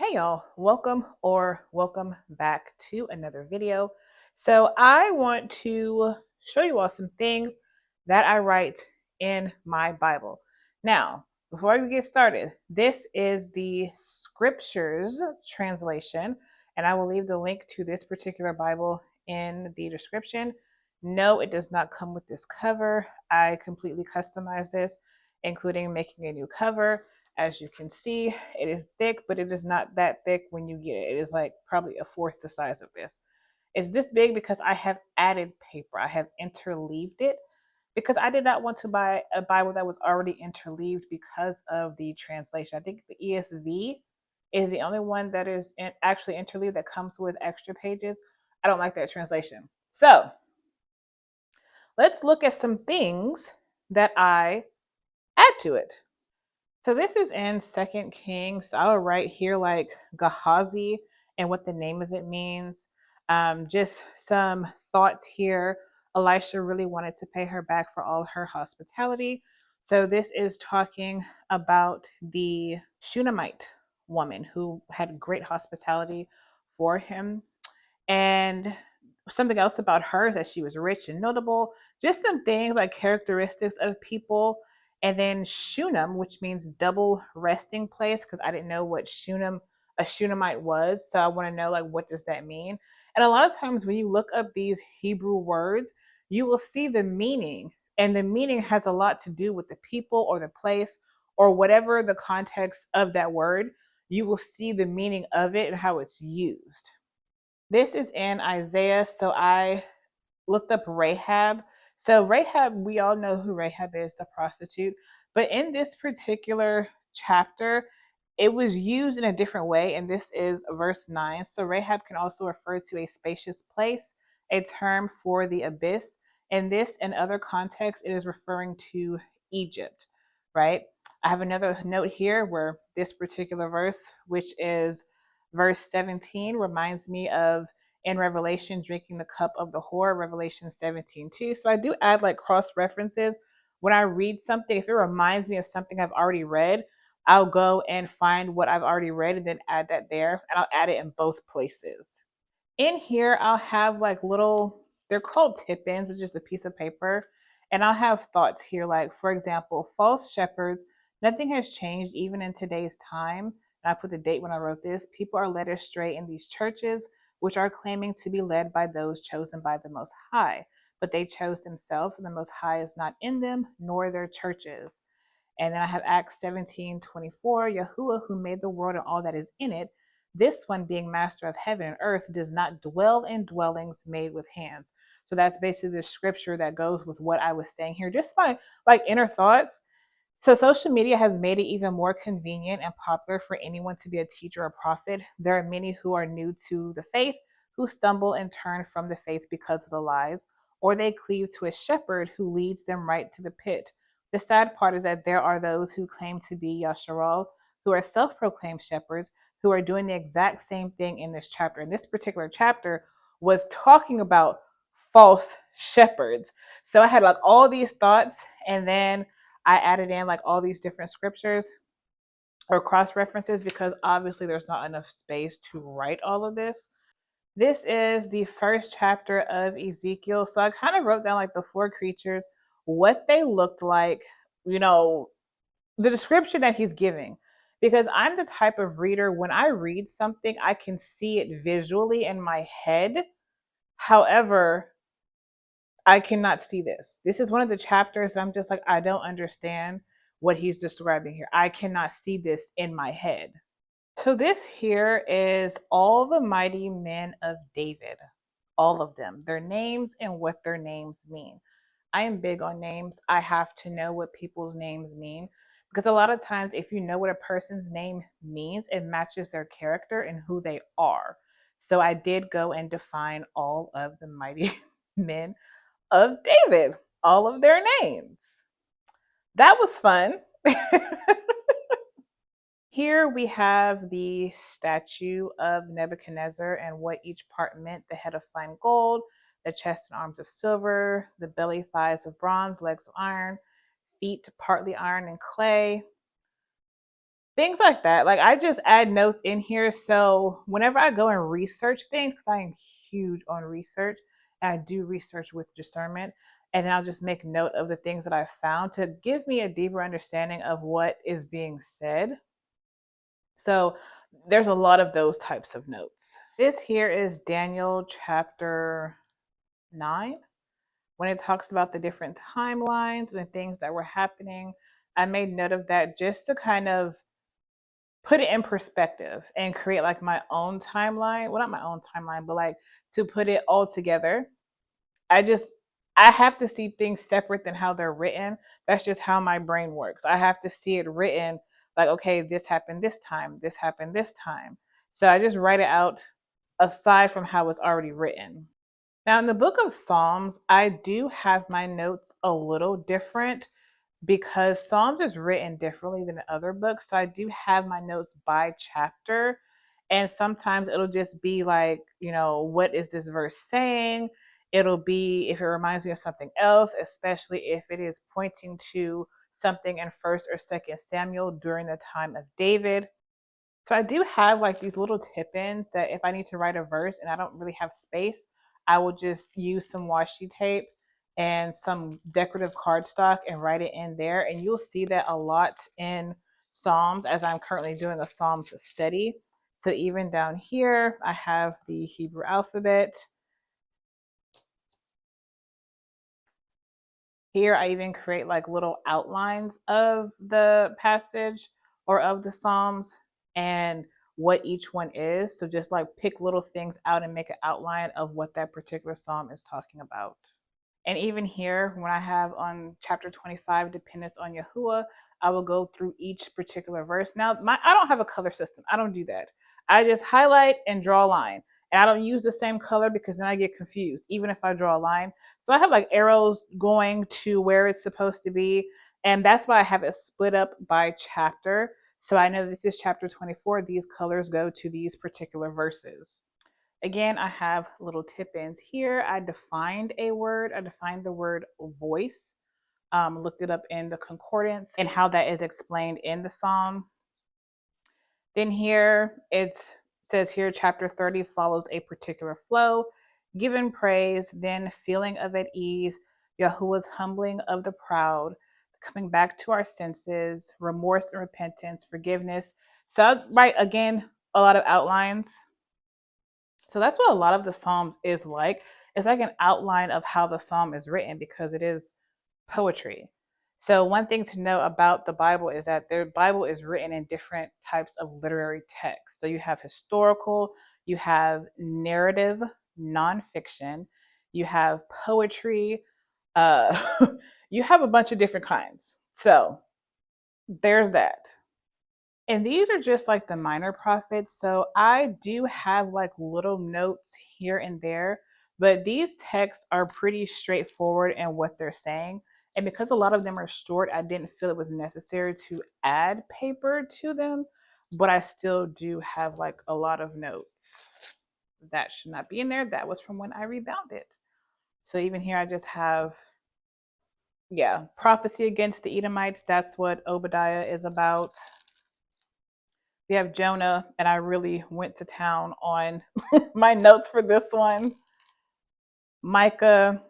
Hey y'all, welcome back to another video. So I want to show you all some things that I write in my Bible. Now, before we get started, this is the scriptures translation, and I will leave the link to this particular Bible in the description. No, it does not come with this cover. I completely customized this, including making a new cover. As you can see, it is thick, but it is not that thick when you get it. It is like probably a fourth the size of this. It's this big because I have added paper. I have interleaved it because I did not want to buy a Bible that was already interleaved because of the translation. I think the ESV is the only one that is actually interleaved that comes with extra pages. I don't like that translation. So let's look at some things that I add to it. So this is in Second Kings. I'll write here like Gehazi and what the name of it means. Just some thoughts here. Elisha really wanted to pay her back for all her hospitality. So this is talking about the Shunammite woman who had great hospitality for him. And something else about her is that she was rich and notable. Just some things like characteristics of people. And then Shunem, which means double resting place, because I didn't know what a Shunammite was. So I want to know like what does that mean? And a lot of times when you look up these Hebrew words, you will see the meaning. And the meaning has a lot to do with the people or the place or whatever the context of that word. You will see the meaning of it and how it's used. This is in Isaiah. So I looked up Rahab. So Rahab, we all know who Rahab is, the prostitute. But in this particular chapter, it was used in a different way. And this is verse 9. So Rahab can also refer to a spacious place, a term for the abyss. In this and other contexts, it is referring to Egypt, right? I have another note here where this particular verse, which is verse 17, reminds me of in Revelation, drinking the cup of the whore, Revelation 17:2. So I do add like cross references. When I read something, if it reminds me of something I've already read, I'll go and find what I've already read and then add that there. And I'll add it in both places. In here, I'll have like little, they're called tip ins, which is a piece of paper. And I'll have thoughts here, like, for example, false shepherds. Nothing has changed even in today's time. And I put the date when I wrote this. People are led astray in these churches, which are claiming to be led by those chosen by the Most High. But they chose themselves, and the Most High is not in them, nor their churches. And then I have Acts 17:24, Yahuwah, who made the world and all that is in it, this one being master of heaven and earth, does not dwell in dwellings made with hands. So that's basically the scripture that goes with what I was saying here, just my like inner thoughts. So social media has made it even more convenient and popular for anyone to be a teacher or prophet. There are many who are new to the faith who stumble and turn from the faith because of the lies, or they cleave to a shepherd who leads them right to the pit. The sad part is that there are those who claim to be Yasharal, who are self-proclaimed shepherds, who are doing the exact same thing in this chapter. And this particular chapter was talking about false shepherds. So I had like all these thoughts, and then I added in like all these different scriptures or cross references because obviously there's not enough space to write all of this. This is the first chapter of Ezekiel. So I kind of wrote down like the four creatures, what they looked like, you know, the description that he's giving. Because I'm the type of reader, when I read something, I can see it visually in my head. However, I cannot see this. This is one of the chapters I'm just like, I don't understand what he's describing here. I cannot see this in my head. So, this here is all the mighty men of David, all of them, their names and what their names mean. I am big on names. I have to know what people's names mean because a lot of times, if you know what a person's name means, it matches their character and who they are. So, I did go and define all of the mighty men of David, all of their names. That was fun. Here we have the statue of Nebuchadnezzar and what each part meant: the head of fine gold, the chest and arms of silver, the belly, thighs of bronze, legs of iron, feet partly iron and clay. things like that. Like I just add notes in here. So whenever I go and research things, because I am huge on research, and I do research with discernment, and then I'll just make note of the things that I found to give me a deeper understanding of what is being said. So there's a lot of those types of notes. This here is Daniel chapter 9. When it talks about the different timelines and things that were happening, I made note of that just to kind of put it in perspective and create like my own timeline. Well, not my own timeline, but like to put it all together. I just I have to see things separate than how they're written. That's just how my brain works. I have to see it written like, okay, this happened this time, this happened this time. So I just write it out aside from how it's already written. Now, in the book of Psalms, I do have my notes a little different because Psalms is written differently than other books. So I do have my notes by chapter. And sometimes it'll just be like, what is this verse saying? It'll be if it reminds me of something else, especially if it is pointing to something in first or second Samuel during the time of David. So I do have like these little tip-ins that if I need to write a verse and I don't really have space, I will just use some washi tape and some decorative cardstock and write it in there. And you'll see that a lot in Psalms as I'm currently doing a Psalms study. So even down here, I have the Hebrew alphabet. Here, I even create like little outlines of the passage or of the Psalms and what each one is. So just like pick little things out and make an outline of what that particular Psalm is talking about. And even here, when I have on chapter 25, dependence on Yahuwah, I will go through each particular verse. Now, I don't have a color system. I don't do that. I just highlight and draw a line. And I don't use the same color because then I get confused, even if I draw a line. So I have like arrows going to where it's supposed to be. And that's why I have it split up by chapter. So I know this is chapter 24. These colors go to these particular verses. Again, I have little tip-ins here. I defined a word. I defined the word voice, looked it up in the concordance and how that is explained in the psalm. Then here it says here chapter 30 follows a particular flow, giving praise, then feeling of at ease, Yahuwah's humbling of the proud, coming back to our senses, remorse and repentance, forgiveness. So right again, a lot of outlines. So that's what a lot of the Psalms is like. It's like an outline of how the Psalm is written because it is poetry. So one thing to know about the Bible is that the Bible is written in different types of literary text. So you have historical, you have narrative, nonfiction, you have poetry, you have a bunch of different kinds. So there's that. And these are just like the minor prophets. So I do have like little notes here and there, but these texts are pretty straightforward in what they're saying. And because a lot of them are short, I didn't feel it was necessary to add paper to them, but I still do have like a lot of notes. That should not be in there. That was from when I rebound it. So even here, I just have, yeah, prophecy against the Edomites. That's what Obadiah is about. We have Jonah, and I really went to town on my notes for this one. Micah,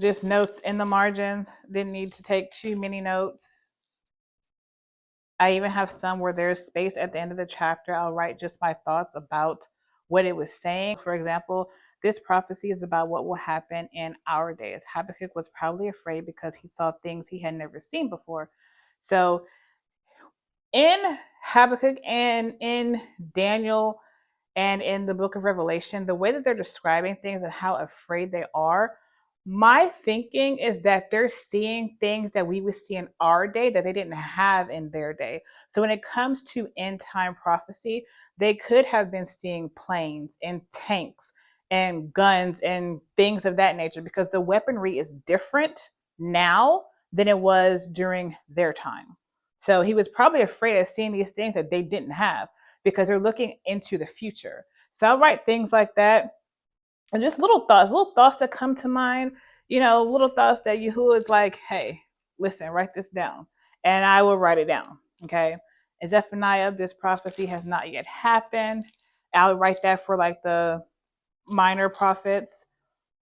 just notes in the margins. Didn't need to take too many notes. I even have some where there's space at the end of the chapter. I'll write just my thoughts about what it was saying. For example, this prophecy is about what will happen in our days. Habakkuk was probably afraid because he saw things he had never seen before. So in Habakkuk and in Daniel and in the book of Revelation, the way that they're describing things and how afraid they are, my thinking is that they're seeing things that we would see in our day that they didn't have in their day. So when it comes to end time prophecy, they could have been seeing planes and tanks and guns and things of that nature because the weaponry is different now than it was during their time. So he was probably afraid of seeing these things that they didn't have because they're looking into the future. So I'll write things like that and just little thoughts that come to mind, little thoughts that Yahuwah is like, hey, listen, write this down. And I will write it down. Okay. In Zephaniah, this prophecy has not yet happened. I'll write that for like the minor prophets.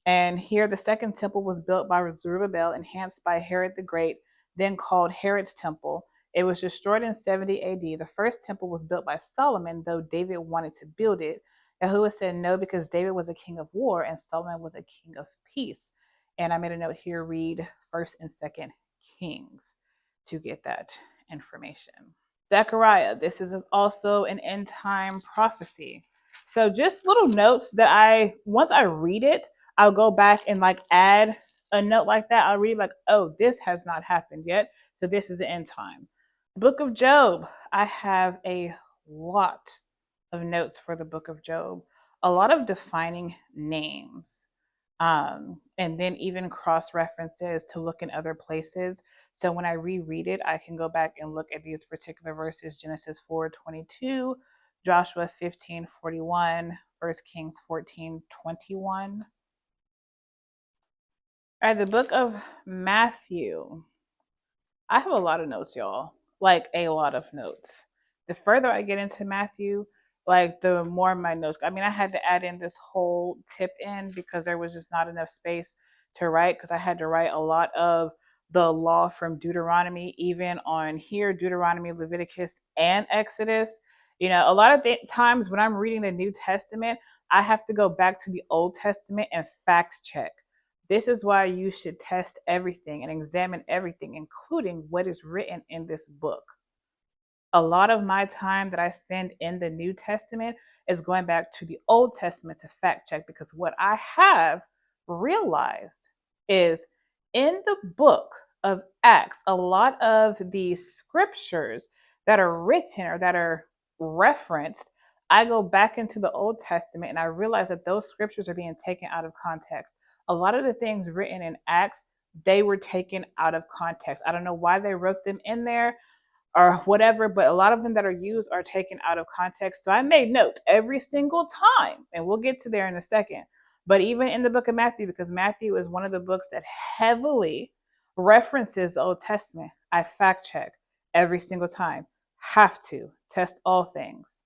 And here the second temple was built by Zerubbabel, enhanced by Herod the Great, then called Herod's temple. It was destroyed in 70 AD. The first temple was built by Solomon, though David wanted to build it. Yahuwah said no because David was a king of war and Solomon was a king of peace. And I made a note here, read 1st and 2nd Kings to get that information. Zechariah, this is also an end time prophecy. So just little notes that once I read it, I'll go back and like add a note like that. I'll read like, oh, this has not happened yet. So this is the end time. Book of Job. I have a lot of notes for the book of Job, a lot of defining names, and then even cross references to look in other places. So when I reread it, I can go back and look at these particular verses: Genesis 4:22, Joshua 15:41, 1 Kings 14:21. All right, the book of Matthew. I have a lot of notes, y'all. Like a lot of notes. The further I get into Matthew, like the more my notes. I mean, I had to add in this whole tip in because there was just not enough space to write, because I had to write a lot of the law from Deuteronomy, even on here, Deuteronomy, Leviticus, and Exodus. You know, a lot of times when I'm reading the New Testament, I have to go back to the Old Testament and fact check. This is why you should test everything and examine everything, including what is written in this book. A lot of my time that I spend in the New Testament is going back to the Old Testament to fact check, because what I have realized is in the book of Acts, a lot of the scriptures that are written or that are referenced, I go back into the Old Testament and I realize that those scriptures are being taken out of context. A lot of the things written in Acts, they were taken out of context. I don't know why they wrote them in there or whatever, but a lot of them that are used are taken out of context. So I made note every single time, and we'll get to there in a second. But even in the book of Matthew, because Matthew is one of the books that heavily references the Old Testament, I fact check every single time. Have to test all things.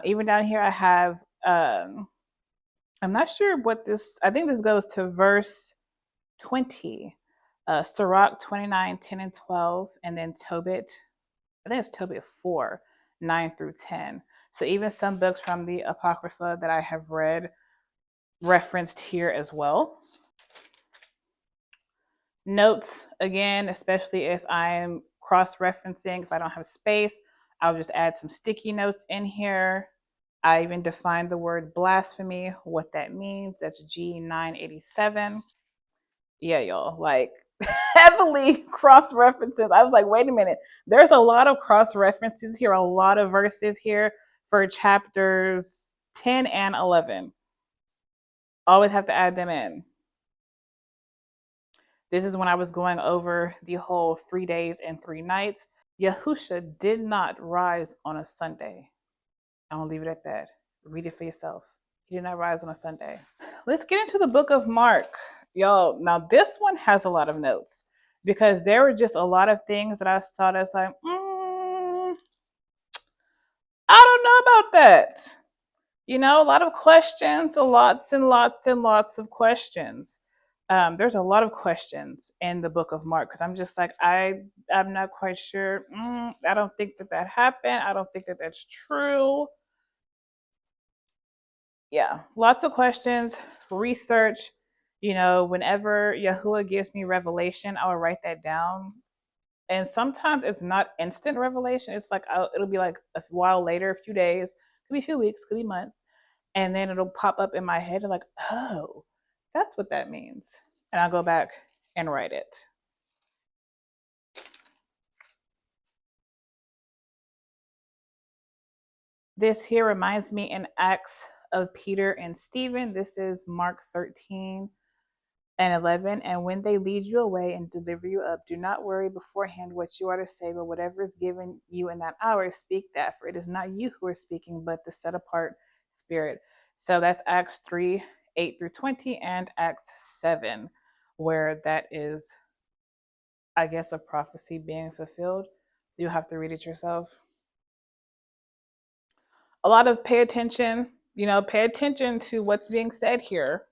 Even down here, I have, I'm not sure what this, I think this goes to verse 20, Sirach 29, 10 and 12, and then Tobit, I think it's Tobit 4, 9 through 10. So even some books from the Apocrypha that I have read referenced here as well. Notes, again, especially if I'm cross-referencing, if I don't have space, I'll just add some sticky notes in here. I even defined the word blasphemy, what that means. That's G987. Yeah, y'all, like heavily cross references. I was like, wait a minute, there's a lot of cross references here, a lot of verses here for chapters 10 and 11. Always have to add them in. This is when I was going over the whole 3 days and 3 nights. Yahusha did not rise on a Sunday. I'm gonna leave it at that. Read it for yourself. He did not rise on a Sunday. Let's get into the book of Mark. Y'all, now this one has a lot of notes because there were just a lot of things that I thought I was like, I don't know about that. You know, a lot of questions, lots and lots and lots of questions. There's a lot of questions in the book of Mark because I'm just like, I'm not quite sure. I don't think that happened. I don't think that that's true. Yeah, lots of questions, research. You know, whenever Yahuwah gives me revelation, I will write that down. And sometimes it's not instant revelation. It's like it'll be like a while later, a few days, could be a few weeks, could be months, and then it'll pop up in my head and like, oh, that's what that means, and I'll go back and write it. This here reminds me in Acts of Peter and Stephen. This is Mark 13 and 11. And when they lead you away and deliver you up, do not worry beforehand what you are to say, but whatever is given you in that hour, speak that, for it is not you who are speaking, but the set apart Spirit. So that's Acts 3, 8 through 20, and Acts 7, where that is, I guess, a prophecy being fulfilled. You have to read it yourself. a lot of pay attention, pay attention to what's being said here.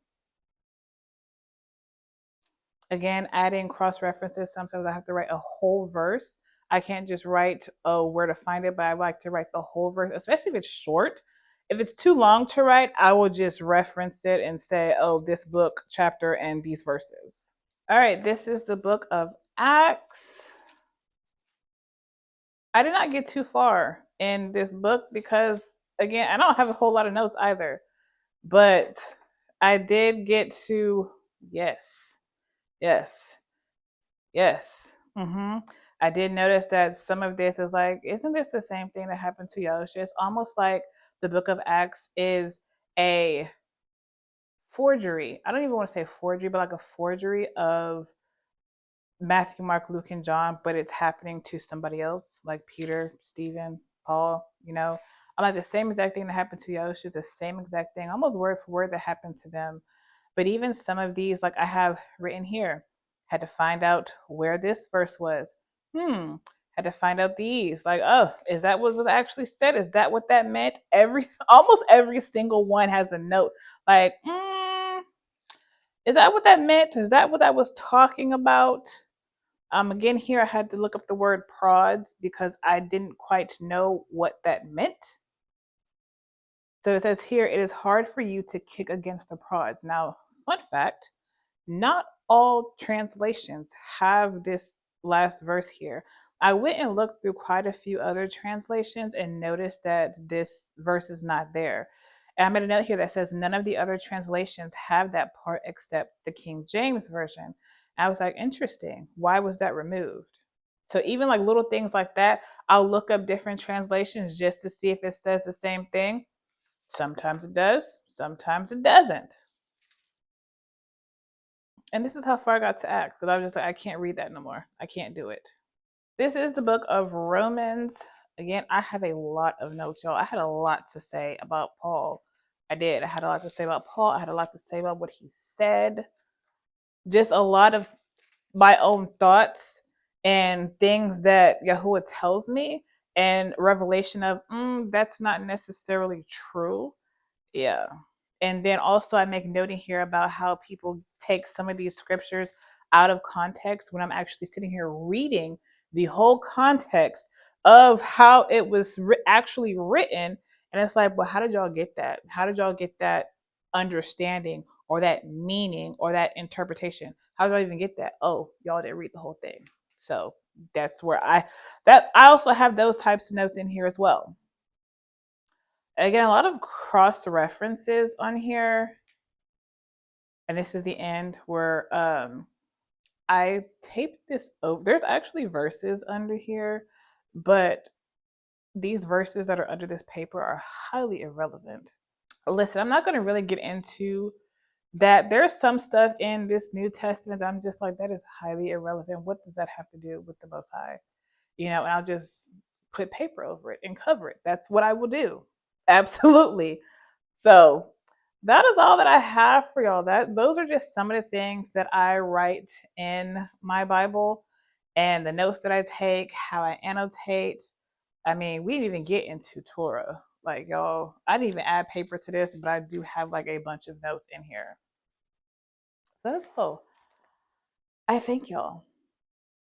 Again, adding cross references. Sometimes I have to write a whole verse. I can't just write, oh, where to find it, but I like to write the whole verse, especially if it's short. If it's too long to write, I will just reference it and say, oh, this book, chapter, and these verses. All right, this is the book of Acts. I did not get too far in this book because, again, I don't have a whole lot of notes either. But I did get to, yes, yes, yes. I did notice that some of this is like, isn't this the same thing that happened to Yahusha? It's almost like the book of Acts is a forgery. I don't even want to say forgery, but like a forgery of Matthew, Mark, Luke, and John, but it's happening to somebody else, like Peter, Stephen, Paul. I'm like the same exact thing that happened to Yahusha, the same exact thing, almost word for word that happened to them. But even some of these, like I have written here, had to find out where this verse was. Had to find out these. Like, oh, is that what was actually said? Is that what that meant? Almost every single one has a note. Like, is that what that meant? Is that what I was talking about? Again, here I had to look up the word prods because I didn't quite know what that meant. So it says here, it is hard for you to kick against the prods. Now, fun fact, not all translations have this last verse here. I went and looked through quite a few other translations and noticed that this verse is not there. And I made a note here that says none of the other translations have that part except the King James Version. I was like, interesting. Why was that removed? So even like little things like that, I'll look up different translations just to see if it says the same thing. Sometimes it does, sometimes it doesn't. And this is how far I got to Acts because I was just like, I can't read that no more. I can't do it. This is the book of Romans. Again, I have a lot of notes, y'all. I had a lot to say about Paul. I did. I had a lot to say about Paul. I had a lot to say about what he said. Just a lot of my own thoughts and things that Yahuwah tells me and revelation of, that's not necessarily true. Yeah. And then also I make noting here about how people take some of these scriptures out of context when I'm actually sitting here reading the whole context of how it was actually written. And it's like, well, how did y'all get that? How did y'all get that understanding or that meaning or that interpretation? How did I even get that? Oh, y'all didn't read the whole thing. So that's where I also have those types of notes in here as well. Again, a lot of cross references on here. And this is the end where I taped this over. There's actually verses under here, but these verses that are under this paper are highly irrelevant. Listen, I'm not going to really get into that. There's some stuff in this New Testament that I'm just like, that is highly irrelevant. What does that have to do with the Most High? And I'll just put paper over it and cover it. That's what I will do. Absolutely. So that is all that I have for y'all. Those are just some of the things that I write in my Bible and the notes that I take, how I annotate. I mean, we didn't even get into Torah. Like y'all, I didn't even add paper to this, but I do have like a bunch of notes in here. So that's cool. I thank y'all.